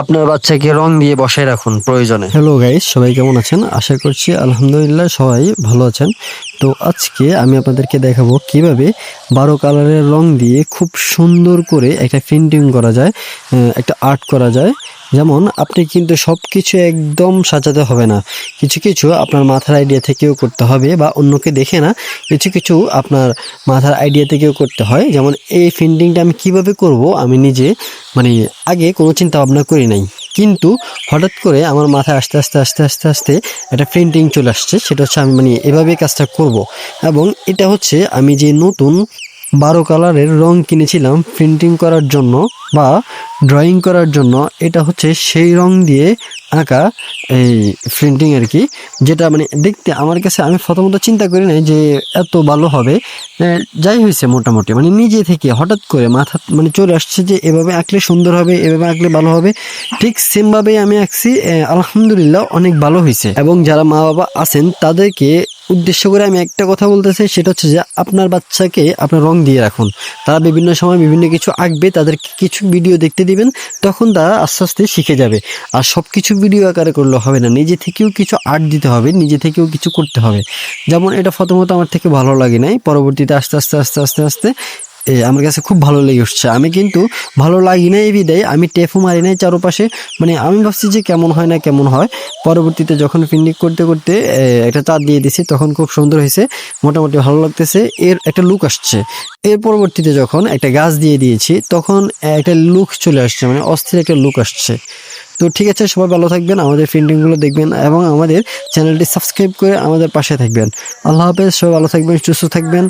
আপনার বাচ্চাকে রং দিয়ে বসায় রাখুন প্রয়োজনে। হ্যালো গাইস, সবাই কেমন আছেন? আশা করছি আলহামদুলিল্লাহ সবাই ভালো আছেন। তো আজকে আমি আপনাদেরকে দেখাবো কিভাবে 12 কালারের রং দিয়ে খুব সুন্দর করে একটা পেইন্টিং করা যায়, একটা আর্ট করা যায়। যেমন আপনি কিন্তু সব কিছু একদম সাজাতে হবে না, কিছু কিছু আপনার মাথার আইডিয়া থেকেও করতে হবে বা অন্যকে দেখে না, কিছু কিছু আপনার মাথার আইডিয়া থেকেও করতে হয়। যেমন এই পেইন্টিংটা আমি কিভাবে করব আমি নিজে আগে কোনো চিন্তা ভাবনা করি নাই, কিন্তু হঠাৎ করে আমার মাথায় আস্তে আস্তে আস্তে আস্তে আস্তে একটা পেইন্টিং চলে আসছে। সেটা হচ্ছে আমি এভাবে কাজটা করব। এবং এটা হচ্ছে আমি যে নতুন 12 কালারের রং কিনেছিলাম প্রিন্টিং করার জন্য বা ড্রয়িং করার জন্য, এটা হচ্ছে সেই রং দিয়ে আঁকা এই প্রিন্টিং আর কি। যেটা দেখতে আমার কাছে, আমি প্রথমত চিন্তা করি নাই যে এত ভালো হবে। যাই হয়েছে মোটামুটি নিজে থেকে হঠাৎ করে মাথা চলে আসছে যে এভাবে আঁকলে সুন্দর হবে, এভাবে আঁকলে ভালো হবে। ঠিক সেমভাবেই আমি আঁকছি, আলহামদুলিল্লাহ অনেক ভালো হয়েছে। এবং যারা মা বাবা আছেন তাদেরকে উদ্দেশ্য করে আমি একটা কথা বলতে চাই, সেটা হচ্ছে যে আপনার বাচ্চাকে আপনার রং দিয়ে রাখুন। তারা বিভিন্ন সময় বিভিন্ন কিছু আঁকবে, তাদেরকে কিছু ভিডিও দেখতে দিবেন, তখন তারা আস্তে আস্তে শিখে যাবে। আর সব কিছু ভিডিও আকারে করলে হবে না, নিজে থেকেও কিছু আর্ট দিতে হবে, নিজে থেকেও কিছু করতে হবে। যেমন এটা প্রথমত আমার থেকে ভালো লাগে নাই, পরবর্তীতে আস্তে আস্তে আস্তে আস্তে আস্তে আমার কাছে খুব ভালো লেগে উঠছে। আমি কিন্তু ভালো লাগি না এই বিদায় আমি টেপও মারি নাই চারপাশে, আমি ভাবছি যে কেমন হয় না কেমন হয়। পরবর্তীতে যখন ফিনিশ করতে করতে একটা চার দিয়ে দিছি, তখন খুব সুন্দর হয়েছে, মোটামুটি ভালো লাগতেছে, এর একটা লুক আসছে। এর পরবর্তীতে যখন একটা গাছ দিয়ে দিয়েছি, তখন একটা লুক চলে আসছে, অস্থির একটা লুক আসছে। তো ঠিক আছে, সবাই ভালো থাকবেন, আমাদের পেইন্টিংগুলো দেখবেন এবং আমাদের চ্যানেলটি সাবস্ক্রাইব করে আমাদের পাশে থাকবেন। আল্লাহ হাফেজ, সবাই ভালো থাকবেন, সুস্থ থাকবেন।